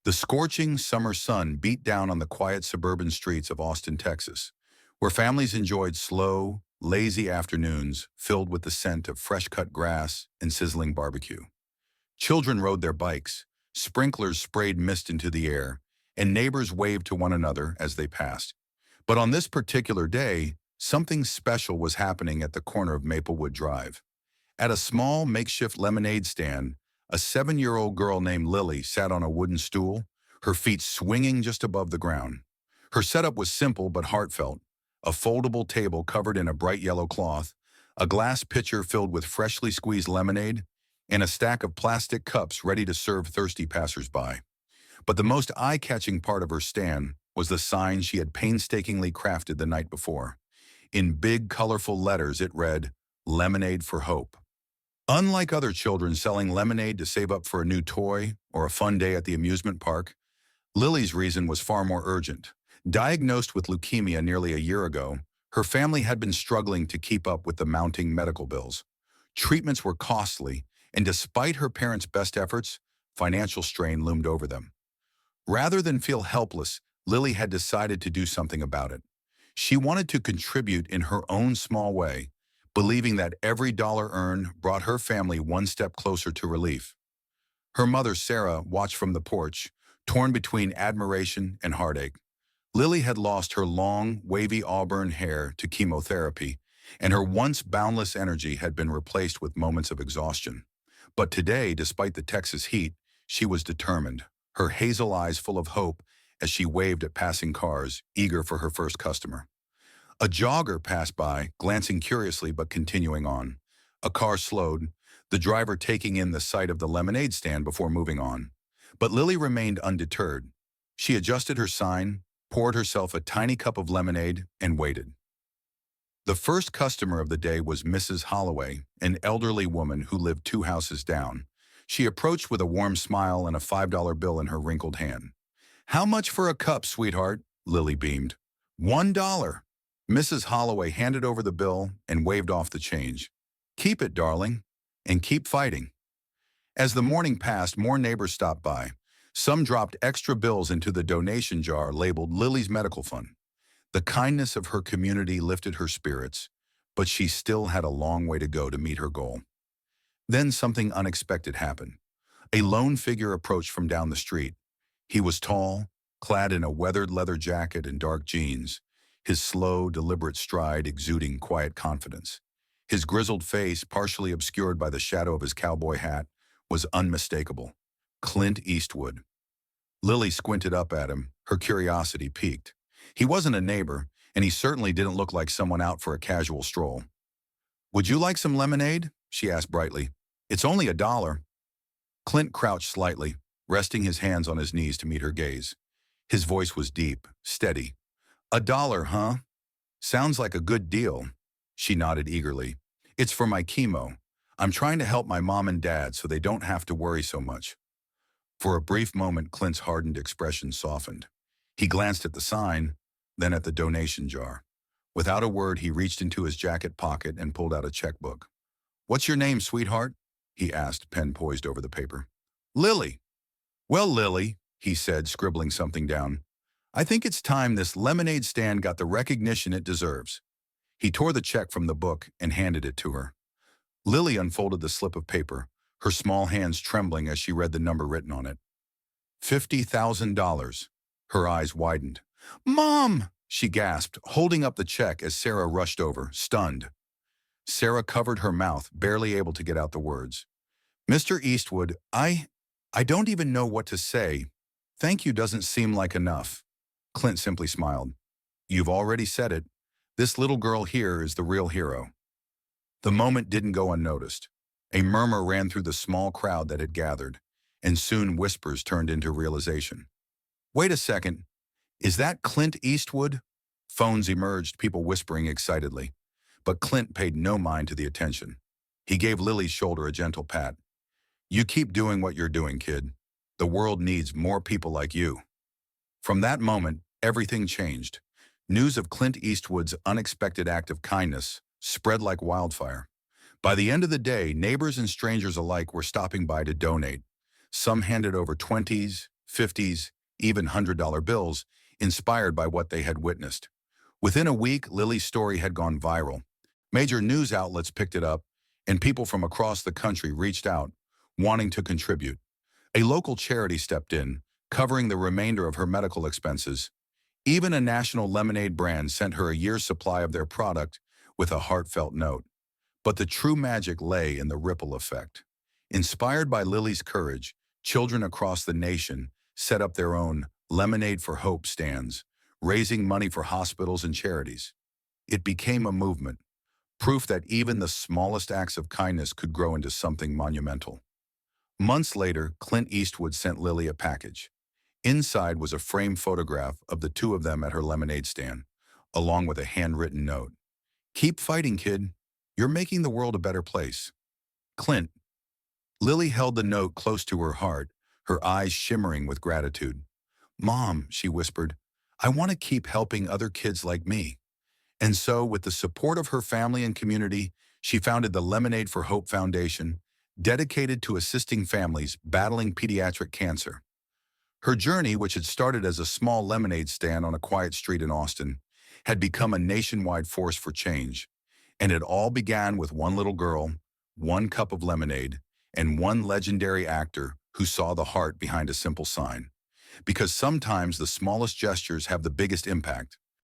The scorching summer sun beat down on the quiet suburban streets of Austin, Texas, where families enjoyed slow, lazy afternoons filled with the scent of fresh-cut grass and sizzling barbecue. Children rode their bikes, sprinklers sprayed mist into the air, and neighbors waved to one another as they passed. But on this particular day, something special was happening at the corner of Maplewood Drive. At a small makeshift lemonade stand, a 7-year-old girl named Lily sat on a wooden stool, her feet swinging just above the ground. Her setup was simple but heartfelt: a foldable table covered in a bright yellow cloth, a glass pitcher filled with freshly squeezed lemonade, and a stack of plastic cups ready to serve thirsty passersby. But the most eye-catching part of her stand was the sign she had painstakingly crafted the night before. In big, colorful letters, it read, "Lemonade for Hope." Unlike other children selling lemonade to save up for a new toy or a fun day at the amusement park, Lily's reason was far more urgent. Diagnosed with leukemia nearly a year ago, her family had been struggling to keep up with the mounting medical bills. Treatments were costly, and despite her parents' best efforts, financial strain loomed over them. Rather than feel helpless, Lily had decided to do something about it. She wanted to contribute in her own small way, believing that every dollar earned brought her family one step closer to relief. Her mother, Sarah, watched from the porch, torn between admiration and heartache. Lily had lost her long, wavy auburn hair to chemotherapy, and her once boundless energy had been replaced with moments of exhaustion. But today, despite the Texas heat, she was determined, her hazel eyes full of hope as she waved at passing cars, eager for her first customer. A jogger passed by, glancing curiously but continuing on. A car slowed, the driver taking in the sight of the lemonade stand before moving on. But Lily remained undeterred. She adjusted her sign, poured herself a tiny cup of lemonade, and waited. The first customer of the day was Mrs. Holloway, an elderly woman who lived 2 houses down. She approached with a warm smile and a $5 bill in her wrinkled hand. "How much for a cup, sweetheart?" Lily beamed. $1. Mrs. Holloway handed over the bill and waved off the change. "Keep it, darling, and keep fighting." As the morning passed, more neighbors stopped by. Some dropped extra bills into the donation jar labeled Lily's Medical Fund. The kindness of her community lifted her spirits, but she still had a long way to go to meet her goal. Then something unexpected happened. A lone figure approached from down the street. He was tall, clad in a weathered leather jacket and dark jeans, his slow, deliberate stride exuding quiet confidence. His grizzled face, partially obscured by the shadow of his cowboy hat, was unmistakable. Clint Eastwood. Lily squinted up at him, her curiosity piqued. He wasn't a neighbor, and he certainly didn't look like someone out for a casual stroll. "Would you like some lemonade?" she asked brightly. "It's only $1." Clint crouched slightly, resting his hands on his knees to meet her gaze. His voice was deep, steady. $1, huh? Sounds like a good deal." She nodded eagerly. "It's for my chemo. I'm trying to help my mom and dad so they don't have to worry so much." For a brief moment, Clint's hardened expression softened. He glanced at the sign, then at the donation jar. Without a word, he reached into his jacket pocket and pulled out a checkbook. "What's your name, sweetheart?" he asked, pen poised over the paper. "Lily." "Well, Lily," he said, scribbling something down, "I think it's time this lemonade stand got the recognition it deserves." He tore the check from the book and handed it to her. Lily unfolded the slip of paper, her small hands trembling as she read the number written on it. $50,000. Her eyes widened. "Mom!" she gasped, holding up the check as Sarah rushed over, stunned. Sarah covered her mouth, barely able to get out the words. "Mr. Eastwood, I don't even know what to say. Thank you doesn't seem like enough." Clint simply smiled. "You've already said it. This little girl here is the real hero." The moment didn't go unnoticed. A murmur ran through the small crowd that had gathered, and soon whispers turned into realization. "Wait a second. Is that Clint Eastwood?" Phones emerged, people whispering excitedly. But Clint paid no mind to the attention. He gave Lily's shoulder a gentle pat. "You keep doing what you're doing, kid. The world needs more people like you." From that moment, everything changed. News of Clint Eastwood's unexpected act of kindness spread like wildfire. By the end of the day, neighbors and strangers alike were stopping by to donate. Some handed over 20s, 50s, even $100 bills, inspired by what they had witnessed. Within a week, Lily's story had gone viral. Major news outlets picked it up, and people from across the country reached out, wanting to contribute. A local charity stepped in, covering the remainder of her medical expenses. Even a national lemonade brand sent her a year's supply of their product with a heartfelt note. But the true magic lay in the ripple effect. Inspired by Lily's courage, children across the nation set up their own Lemonade for Hope stands, raising money for hospitals and charities. It became a movement, proof that even the smallest acts of kindness could grow into something monumental. Months later, Clint Eastwood sent Lily a package. Inside was a framed photograph of the two of them at her lemonade stand, along with a handwritten note. "Keep fighting, kid. You're making the world a better place." Clint. Lily held the note close to her heart, her eyes shimmering with gratitude. "Mom," she whispered, "I want to keep helping other kids like me." And so, with the support of her family and community, she founded the Lemonade for Hope Foundation, dedicated to assisting families battling pediatric cancer. Her journey, which had started as a small lemonade stand on a quiet street in Austin, had become a nationwide force for change. And it all began with one little girl, one cup of lemonade, and one legendary actor who saw the heart behind a simple sign. Because sometimes the smallest gestures have the biggest impact.